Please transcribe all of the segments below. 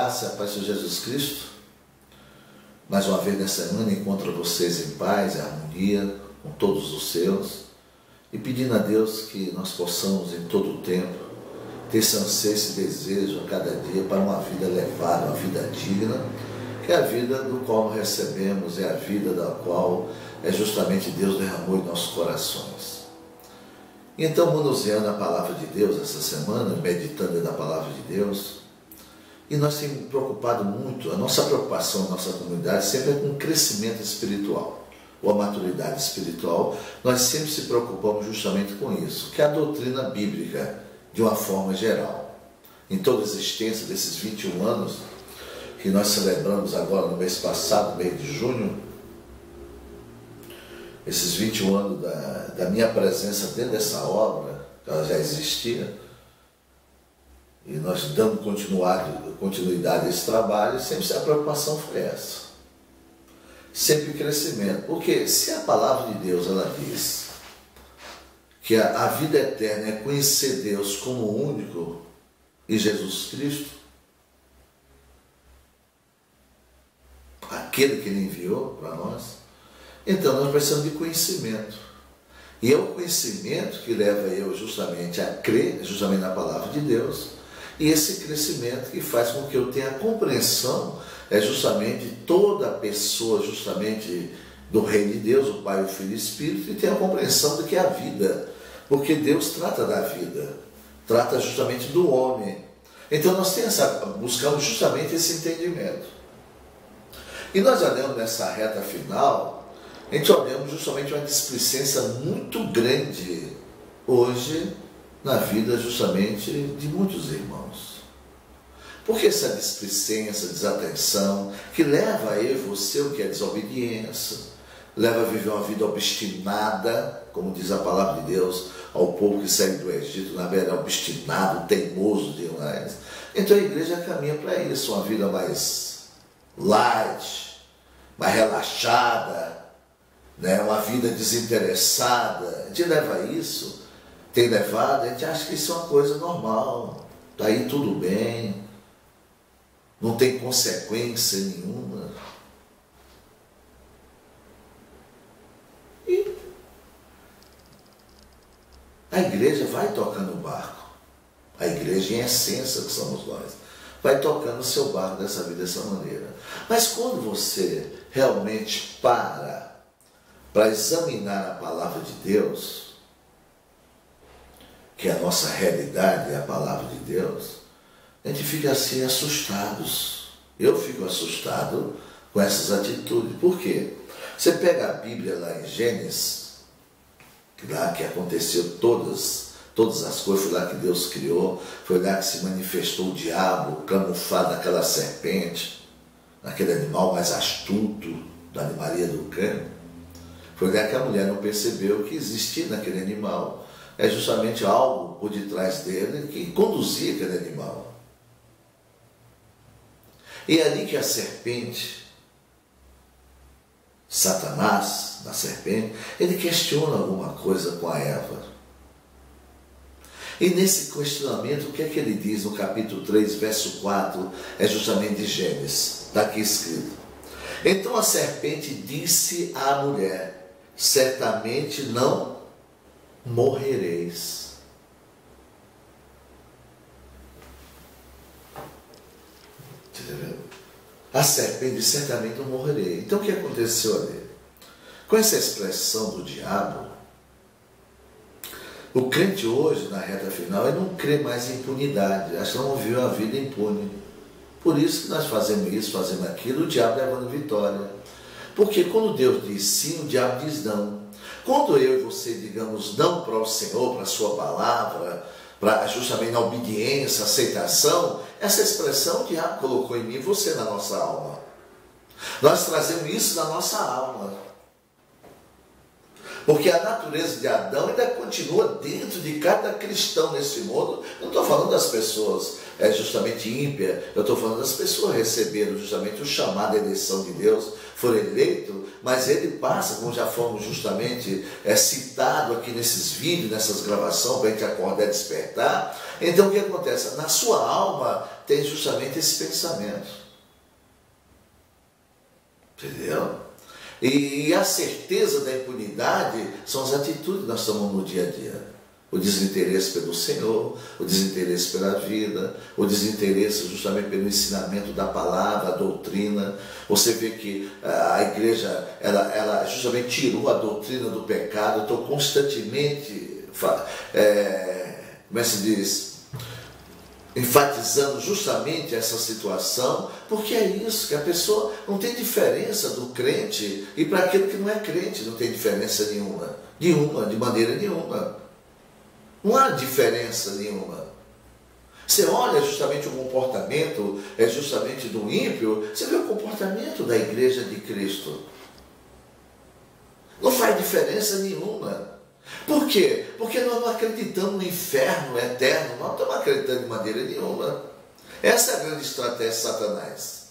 graça e a paz de Jesus Cristo. Mais uma vez nessa semana encontro vocês em paz e harmonia com todos os seus e pedindo a Deus que nós possamos em todo o tempo ter esse anseio, esse desejo a cada dia para uma vida elevada, uma vida digna, que é a vida do qual recebemos, é a vida da qual justamente Deus derramou em nossos corações. Então, manuseando a palavra de Deus essa semana, meditando na palavra de Deus, e nós temos preocupado muito, a nossa preocupação, a nossa comunidade sempre é com o crescimento espiritual, ou a maturidade espiritual. Nós sempre se preocupamos justamente com isso, que é a doutrina bíblica, de uma forma geral. Em toda a existência desses 21 anos, que nós celebramos agora no mês passado, mês de junho, esses 21 anos da minha presença dentro dessa obra, que ela já existia, e nós dando continuidade a esse trabalho, sempre a preocupação foi essa. Sempre crescimento. Porque se a palavra de Deus ela diz que a vida eterna é conhecer Deus como único e Jesus Cristo, aquele que Ele enviou para nós, então nós precisamos de conhecimento. E é o conhecimento que leva eu justamente a crer, justamente na palavra de Deus, e esse crescimento que faz com que eu tenha a compreensão, justamente toda a pessoa, justamente do reino de Deus, o Pai, o Filho e o Espírito, e tenha a compreensão do que é a vida, porque Deus trata da vida, trata justamente do homem. Então nós buscamos justamente esse entendimento. E nós olhamos nessa reta final, a gente olhamos justamente uma displicência muito grande hoje na vida justamente de muitos irmãos. Porque essa displicência, desatenção, que leva a eu e você o que é desobediência, leva a viver uma vida obstinada, como diz a palavra de Deus, ao povo que segue do Egito, na verdade, obstinado, teimoso demais. Então a igreja caminha para isso, uma vida mais light, mais relaxada, né? Uma vida desinteressada. A gente leva a isso, tem levado, a gente acha que isso é uma coisa normal, está aí tudo bem, não tem consequência nenhuma. E a igreja vai tocando o barco. A igreja, em essência, que somos nós, vai tocando o seu barco dessa vida dessa maneira. Mas quando você realmente para examinar a palavra de Deus, que é a nossa realidade, é a palavra de Deus, a gente fica assim assustados. Eu fico assustado com essas atitudes. Por quê? Você pega a Bíblia lá em Gênesis, lá que aconteceu todas as coisas, foi lá que Deus criou, foi lá que se manifestou o diabo, camuflado naquela serpente, naquele animal mais astuto da animaria do cão. Foi lá que a mulher não percebeu que existia naquele animal é justamente algo por detrás dele que conduzia aquele animal. E é ali que a serpente, Satanás, da serpente, ele questiona alguma coisa com a Eva. E nesse questionamento, o que é que ele diz no capítulo 3, verso 4, é justamente de Gênesis, está aqui escrito. Então a serpente disse à mulher, certamente não morrereis. A serpente certamente não morrerei. Então o que aconteceu ali? Com essa expressão do diabo, o crente hoje, na reta final, ele não crê mais em impunidade. Acho que não vive uma vida impune. Por isso que nós fazemos isso, fazemos aquilo, o diabo levando vitória. Porque quando Deus diz sim, o diabo diz não. Quando eu e você digamos não para o Senhor, para a sua palavra, para justamente a obediência, a aceitação, essa expressão o diabo colocou em mim e você na nossa alma. Nós trazemos isso na nossa alma. Porque a natureza de Adão ainda continua dentro de cada cristão nesse mundo. Eu não estou falando das pessoas justamente ímpias, eu estou falando das pessoas que receberam justamente o chamado, a eleição de Deus, foram eleitos, mas ele passa, como já fomos justamente citado aqui nesses vídeos, nessas gravações, para a gente acordar e despertar. Então o que acontece? Na sua alma tem justamente esse pensamento. Entendeu? E a certeza da impunidade são as atitudes que nós tomamos no dia a dia. O desinteresse pelo Senhor, o desinteresse pela vida, o desinteresse justamente pelo ensinamento da palavra, a doutrina. Você vê que a igreja, ela justamente tirou a doutrina do pecado. Estou constantemente, como é que se diz, enfatizando justamente essa situação, porque é isso, que a pessoa não tem diferença do crente e para aquele que não é crente, não tem diferença nenhuma, de maneira nenhuma. Não há diferença nenhuma. Você olha justamente o comportamento, justamente do ímpio, você vê o comportamento da igreja de Cristo. Não faz diferença nenhuma. Por quê? Porque nós não acreditamos no inferno eterno, nós não estamos acreditando de maneira nenhuma. Essa é a grande estratégia de Satanás.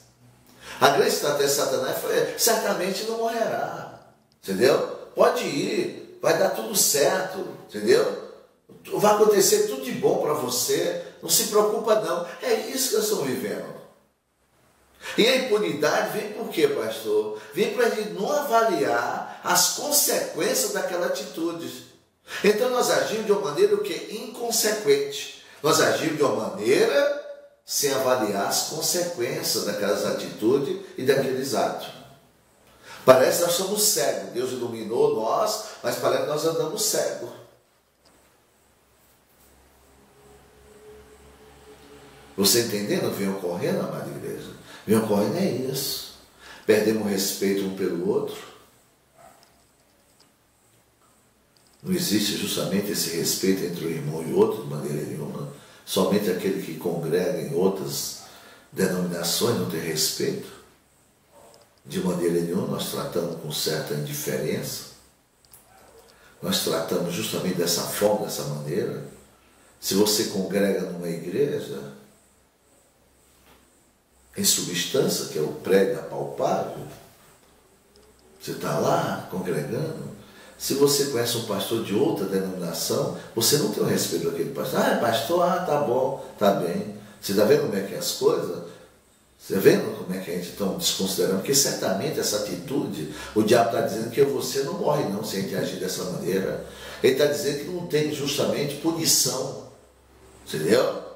A grande estratégia de Satanás foi, certamente não morrerá. Entendeu? Pode ir, vai dar tudo certo. Entendeu? Vai acontecer tudo de bom para você, não se preocupa não. É isso que nós estamos vivendo. E a impunidade vem por quê, pastor? Vem para a gente não avaliar as consequências daquela atitude. Então nós agimos de uma maneira o quê? Inconsequente. Nós agimos de uma maneira sem avaliar as consequências daquelas atitudes e daqueles atos. Parece que nós somos cegos. Deus iluminou nós, mas parece que nós andamos cegos. Você entendendo? Vem ocorrendo, amada igreja. Vem ocorrendo é isso. Perdemos o respeito um pelo outro. Não existe justamente esse respeito entre um irmão e outro de maneira nenhuma. Somente aquele que congrega em outras denominações não tem respeito. De maneira nenhuma, nós tratamos com certa indiferença. Nós tratamos justamente dessa forma, dessa maneira. Se você congrega numa igreja, em substância, que é o prédio apalpável, você está lá congregando. Se você conhece um pastor de outra denominação, você não tem o respeito daquele pastor. Ah, é pastor? Ah, tá bom, tá bem. Você está vendo como é que é as coisas? Você está vendo como é que a gente está desconsiderando? Porque certamente essa atitude, o diabo está dizendo que você não morre não se a gente agir dessa maneira. Ele está dizendo que não tem justamente punição. Entendeu?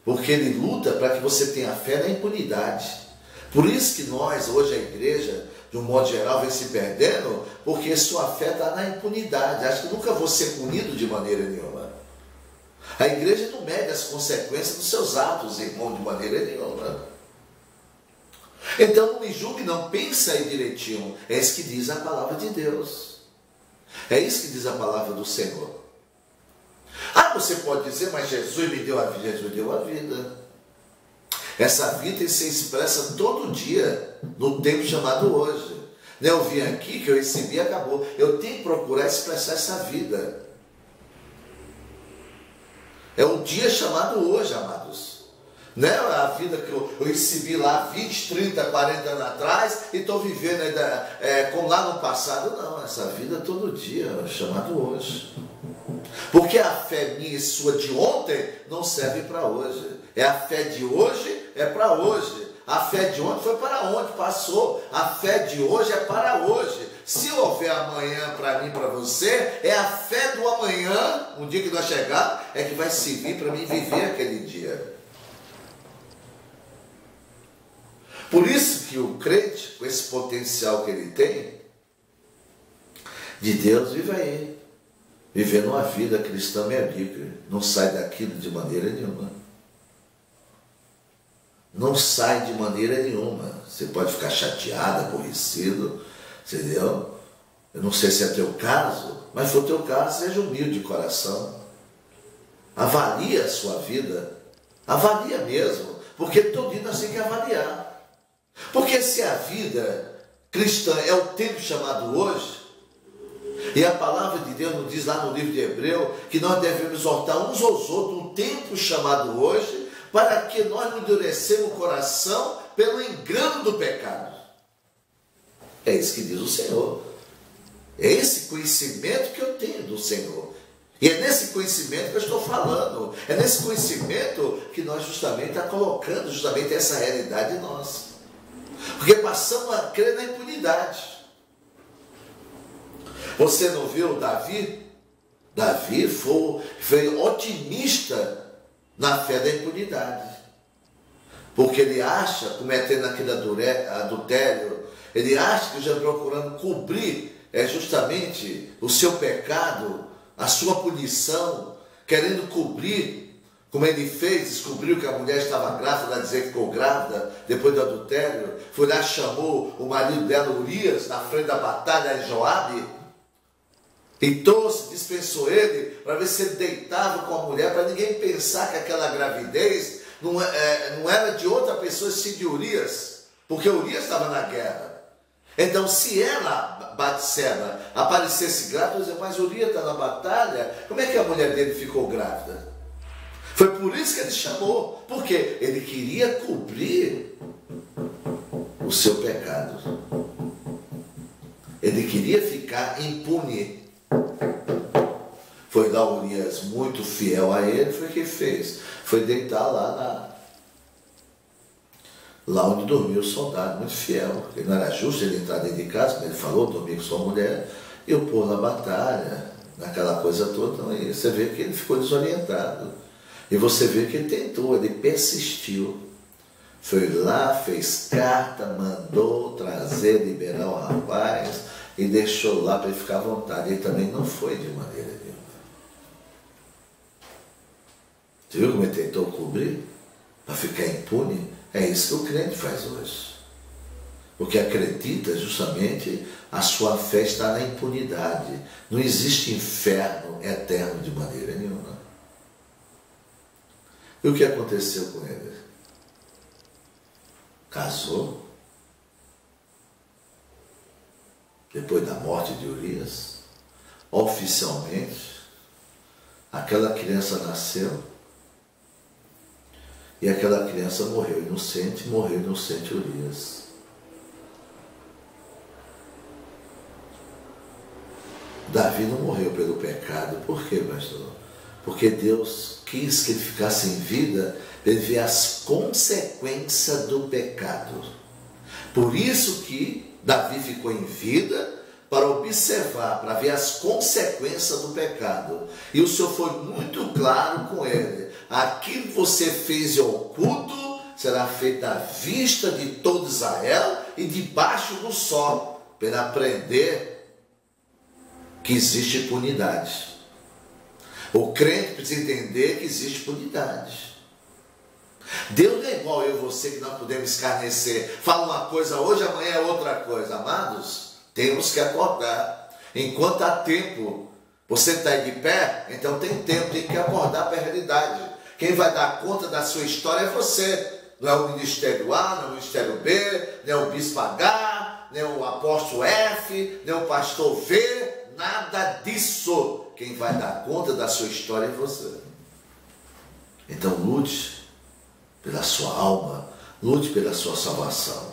Porque ele luta para que você tenha fé na impunidade. Por isso que nós, hoje a igreja, de um modo geral, vem se perdendo, porque sua fé está na impunidade. Acho que nunca vou ser punido de maneira nenhuma. A igreja não mede as consequências dos seus atos, irmão, de maneira nenhuma. Então não me julgue, não, pensa aí direitinho. É isso que diz a palavra de Deus. É isso que diz a palavra do Senhor. Ah, você pode dizer, mas Jesus me deu a vida. Jesus deu a vida. Essa vida tem que ser expressa todo dia, no tempo chamado hoje. Eu vim aqui, que eu recebi, acabou. Eu tenho que procurar expressar essa vida. É um dia chamado hoje, amados. Não é a vida que eu recebi lá 20, 30, 40 anos atrás e estou vivendo ainda como lá no passado. Não, essa vida todo dia, chamado hoje. Porque a fé minha e sua de ontem não serve para hoje. É a fé de hoje, é para hoje. A fé de ontem foi para onde? Passou. A fé de hoje é para hoje. Se houver amanhã para mim e para você, é a fé do amanhã, um dia que nós chegar, é que vai servir para mim viver aquele dia. Por isso que o crente, com esse potencial que ele tem, de Deus, vive aí. Vivendo uma vida cristã medíocre. Não sai daquilo de maneira nenhuma. Não sai de maneira nenhuma. Você pode ficar chateado, aborrecido, entendeu? Eu não sei se é teu caso, mas se for teu caso, seja humilde de coração. Avalie a sua vida. Avalia mesmo. Porque todo dia nós temos que avaliar. Porque se a vida cristã é o tempo chamado hoje, e a palavra de Deus nos diz lá no livro de Hebreu que nós devemos exortar uns aos outros no tempo chamado hoje, para que nós não endurecemos o coração pelo engano do pecado. É isso que diz o Senhor. É esse conhecimento que eu tenho do Senhor. E é nesse conhecimento que eu estou falando. É nesse conhecimento que nós justamente está colocando justamente essa realidade em nós. Porque passamos a crer na impunidade. Você não viu Davi? Davi foi otimista na fé da impunidade. Porque ele acha, cometendo aquele adultério, ele acha que já procurando cobrir justamente o seu pecado, a sua punição, querendo cobrir, como ele fez, descobriu que a mulher estava grávida, ela dizer que ficou grávida, depois do adultério, foi lá, chamou o marido dela, Urias, na frente da batalha em Joabe, e trouxe, dispensou ele, para ver se ele deitava com a mulher, para ninguém pensar que aquela gravidez não era de outra pessoa, sim de Urias, porque Urias estava na guerra. Então, se ela, Batseba, aparecesse grávida, mas Urias está na batalha, como é que a mulher dele ficou grávida? Foi por isso que ele chamou, porque ele queria cobrir o seu pecado. Ele queria ficar impune. Foi lá Urias, muito fiel a ele, foi o que fez. Foi deitar lá onde dormiu o soldado, muito fiel. Ele não era justo ele entrar dentro de casa, como ele falou, dormir com sua mulher, e o pôr na batalha, naquela coisa toda. Então, aí você vê que ele ficou desorientado. E você vê que ele tentou, ele persistiu. Foi lá, fez carta, mandou trazer, liberar o rapaz, e deixou lá para ele ficar à vontade. Ele também não foi de maneira nenhuma. Você viu como ele tentou cobrir? Para ficar impune? É isso que o crente faz hoje. Porque acredita justamente a sua fé está na impunidade. Não existe inferno eterno de maneira nenhuma. E o que aconteceu com ele? Casou. Depois da morte de Urias, oficialmente, aquela criança nasceu. E aquela criança morreu inocente Urias. Davi não morreu pelo pecado. Por quê, pastor? Porque Deus quis que ele ficasse em vida, ele vê as consequências do pecado. Por isso que Davi ficou em vida, para observar, para ver as consequências do pecado. E o Senhor foi muito claro com ele. Aquilo que você fez em oculto será feito à vista de todo Israel e debaixo do sol, para aprender que existe impunidade. O crente precisa entender que existe impunidade. Deus não é igual eu e você que não podemos escarnecer. Fala uma coisa hoje, amanhã é outra coisa. Amados, temos que acordar. Enquanto há tempo, você está aí de pé, então tem tempo, tem que acordar para a realidade. Quem vai dar conta da sua história é você. Não é o Ministério A, não é o Ministério B, não é o Bispo H, nem o Apóstolo F, nem o Pastor V, nada disso. Quem vai dar conta da sua história é você. Então lute pela sua alma, lute pela sua salvação.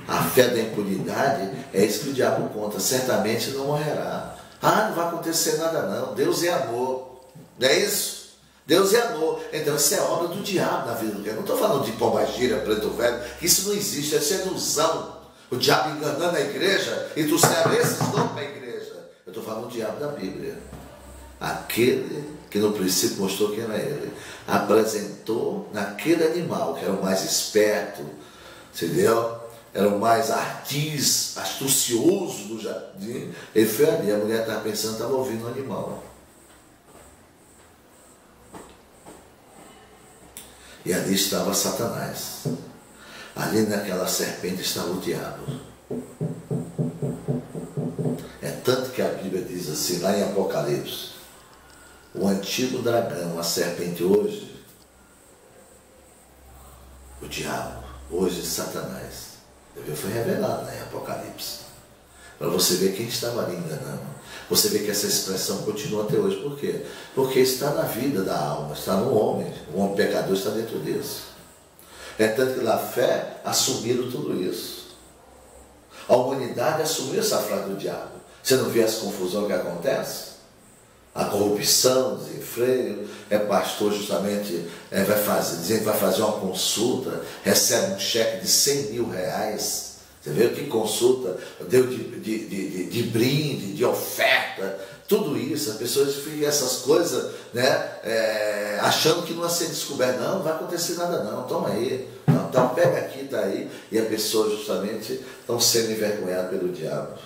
A fé da impunidade é isso que o diabo conta, certamente não morrerá. Não vai acontecer nada não, Deus é amor, não é isso? Deus é amor, então isso é obra do diabo na vida do crente. Não estou falando de pombagira, preto velho, que isso não existe, isso é ilusão. O diabo enganando a igreja e trouxeram esses nomes para a igreja. Eu estou falando do diabo da Bíblia. Aquele que no princípio mostrou quem era ele. Apresentou naquele animal que era o mais esperto, entendeu? Era o mais astucioso do jardim. Ele foi ali, a mulher estava pensando, estava ouvindo o animal. E ali estava Satanás. Ali naquela serpente estava o diabo. É tanto que a Bíblia diz assim, lá em Apocalipse, o antigo dragão, a serpente hoje, o diabo, hoje Satanás. Foi revelado lá em Apocalipse. Para você ver quem estava ali enganando. Você vê que essa expressão continua até hoje. Por quê? Porque está na vida da alma, está no homem. O homem pecador está dentro disso. É tanto que na fé assumiram tudo isso. A humanidade assumiu essa frase do diabo. Você não vê as confusões que acontecem? a corrupção, desenfreio, pastor justamente dizendo que vai fazer uma consulta, recebe um cheque de 100 mil reais, você vê que consulta, deu de brinde, de oferta, tudo isso, as pessoas ficam essas coisas, né, achando que não vai ser descoberto, não vai acontecer nada não, toma aí, não, então pega aqui, está aí, e a pessoa justamente estão sendo envergonhadas pelo diabo,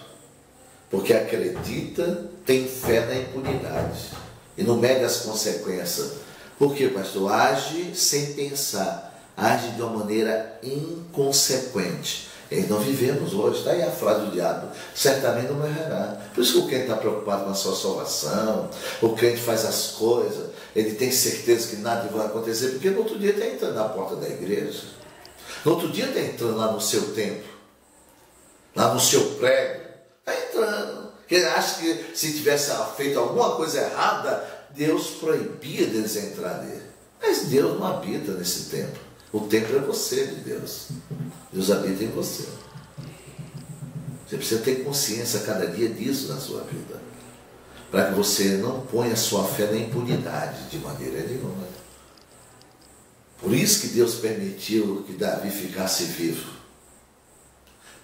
porque acredita, tem fé na impunidade, e não mede as consequências. Por quê, pastor? Age sem pensar, age de uma maneira inconsequente. E nós vivemos hoje, está aí a frase do diabo, certamente não morrerá. Por isso que o crente está preocupado com a sua salvação, o crente faz as coisas, ele tem certeza que nada vai acontecer, porque no outro dia está entrando na porta da igreja, no outro dia está entrando lá no seu templo, lá no seu prédio, está entrando. Porque ele acha que se tivesse feito alguma coisa errada, Deus proibia deles entrar nele. Mas Deus não habita nesse templo. O templo é você de Deus. Deus habita em você. Você precisa ter consciência cada dia disso na sua vida. Para que você não ponha a sua fé na impunidade de maneira nenhuma. Por isso que Deus permitiu que Davi ficasse vivo.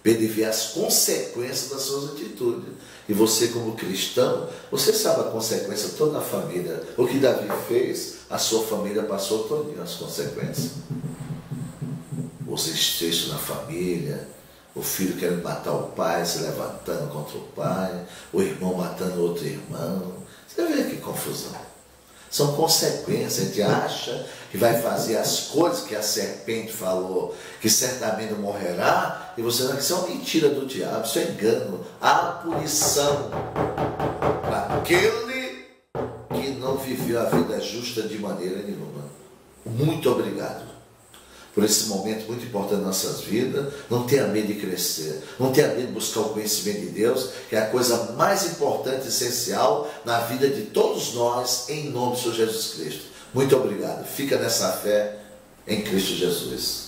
Para ele ver as consequências das suas atitudes. E você como cristão, você sabe a consequência, toda a família. O que Davi fez, a sua família passou todinho as consequências. Os incestos na família, o filho querendo matar o pai, se levantando contra o pai, o irmão matando outro irmão. Você vê que confusão. São consequências. A gente acha que vai fazer as coisas que a serpente falou, que certamente morrerá, e você vai dizer, isso é uma mentira do diabo, isso é engano. Há punição para aquele que não viveu a vida justa de maneira nenhuma. Muito obrigado por esse momento muito importante nas nossas vidas. Não tenha medo de crescer, não tenha medo de buscar o conhecimento de Deus, que é a coisa mais importante e essencial na vida de todos nós, em nome do Senhor Jesus Cristo. Muito obrigado. Fica nessa fé em Cristo Jesus.